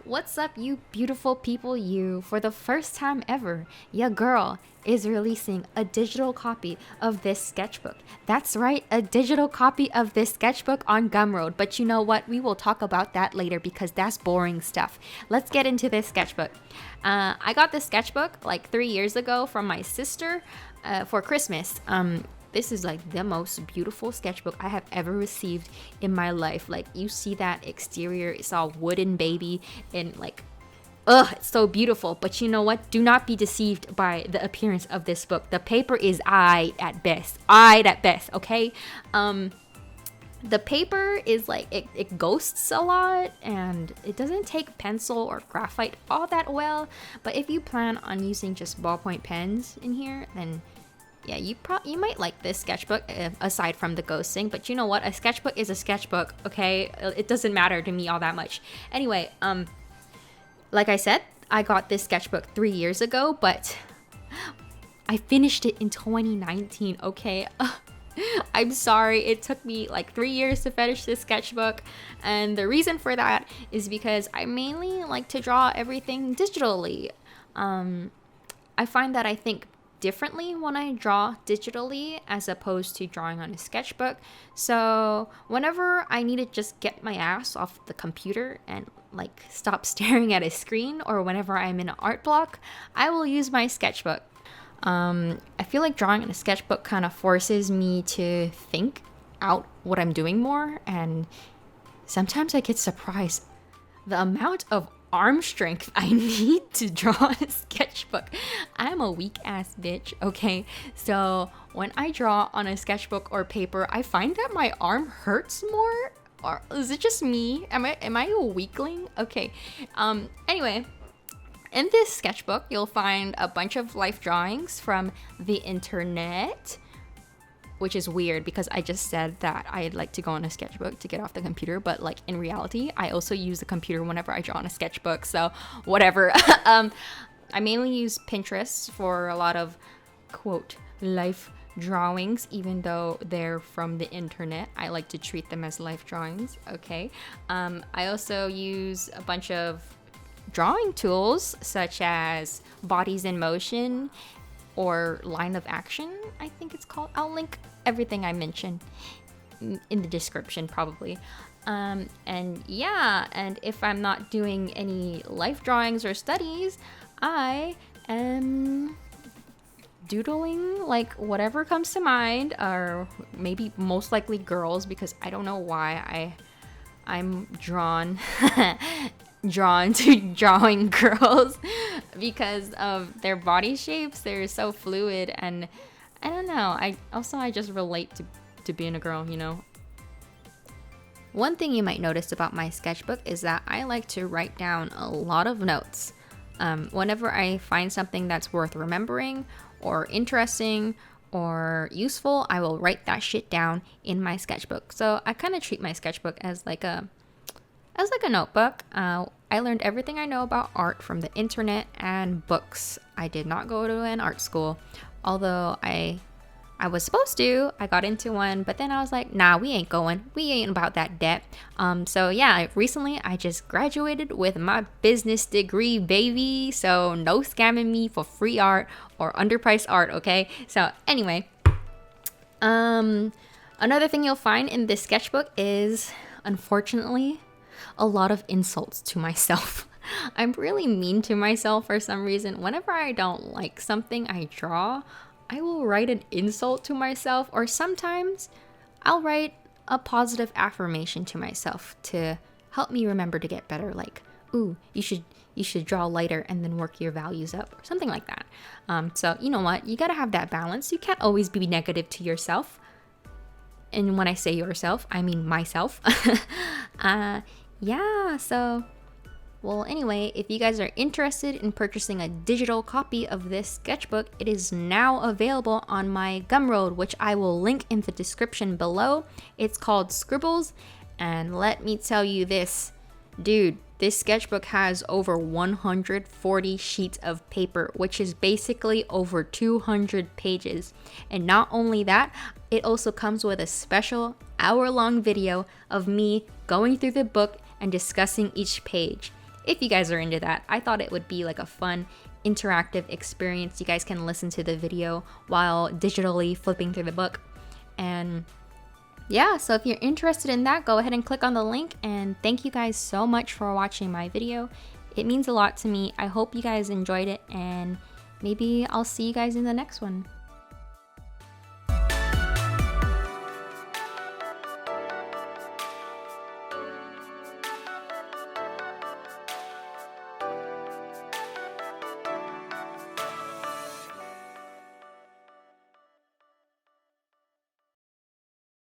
What's up, you beautiful people? For the first time ever, your girl is releasing a digital copy of this sketchbook. That's right, a digital copy of this sketchbook on Gumroad. But you know what? We will talk about that later because that's boring stuff. Let's get into this sketchbook. I got this sketchbook like 3 years ago from my sister for Christmas. This is like the most beautiful sketchbook I have ever received in my life. Like, you see that exterior, it's all wooden, baby, and like, it's so beautiful. But you know what? Do not be deceived by the appearance of this book. The paper is eyed at best, okay? The paper is like, it ghosts a lot, and it doesn't take pencil or graphite all that well. But if you plan on using just ballpoint pens in here, then yeah, you might like this sketchbook, aside from the ghosting. But you know what? A sketchbook is a sketchbook, okay? It doesn't matter to me all that much. Anyway, like I said, I got this sketchbook 3 years ago, but I finished it in 2019, okay? I'm sorry, it took me like 3 years to finish this sketchbook. And the reason for that is because I mainly like to draw everything digitally. I find that I think differently when I draw digitally as opposed to drawing on a sketchbook. So whenever I need to just get my ass off the computer and like stop staring at a screen, or whenever I'm in an art block, I will use my sketchbook. I feel like drawing in a sketchbook kind of forces me to think out what I'm doing more, and sometimes I get surprised the amount of arm strength I need to draw a sketchbook. I'm a weak ass bitch, okay? So when I draw on a sketchbook or paper, I find that my arm hurts more. Or is it just me? Am I a weakling? Okay. Anyway, in this sketchbook, you'll find a bunch of life drawings from the internet, which is weird because I just said that I'd like to go on a sketchbook to get off the computer, but like in reality, I also use the computer whenever I draw on a sketchbook, so whatever. I mainly use Pinterest for a lot of, quote, life drawings, even though they're from the internet. I like to treat them as life drawings, okay? I also use a bunch of drawing tools such as Bodies in Motion or Line of Action, I think it's called. I'll link everything I mentioned in the description probably. And yeah, and if I'm not doing any life drawings or studies, I am doodling like whatever comes to mind, or maybe most likely girls, because I don't know why I'm drawn to drawing girls because of their body shapes. They're so fluid, and I don't know, I just relate to being a girl, you know. One thing you might notice about my sketchbook is that I like to write down a lot of notes. Whenever I find something that's worth remembering or interesting or useful, I will write that shit down in my sketchbook. So I kind of treat my sketchbook as like a notebook. I learned everything I know about art from the internet and books. I did not go to an art school, although I was supposed to. I got into one, but then I was like, nah, we ain't going. We ain't about that debt. So yeah, recently I just graduated with my business degree, baby. So no scamming me for free art or underpriced art, okay? So anyway, another thing you'll find in this sketchbook is, unfortunately, a lot of insults to myself. I'm really mean to myself for some reason. Whenever I don't like something I draw, I will write an insult to myself, or sometimes I'll write a positive affirmation to myself to help me remember to get better, like, ooh, you should draw lighter and then work your values up, or something like that. So you know what? You gotta have that balance. You can't always be negative to yourself. And when I say yourself, I mean myself. Yeah, so, well, anyway, if you guys are interested in purchasing a digital copy of this sketchbook, it is now available on my Gumroad, which I will link in the description below. It's called Scribbles, and let me tell you this, dude, this sketchbook has over 140 sheets of paper, which is basically over 200 pages. And not only that, it also comes with a special hour-long video of me going through the book and discussing each page. if you guys are into that. I thought it would be like a fun interactive experience. You guys can listen to the video while digitally flipping through the book. And yeah, so if you're interested in that, go ahead and click on the link. And thank you guys so much for watching my video. It means a lot to me. I hope you guys enjoyed it, and maybe I'll see you guys in the next one.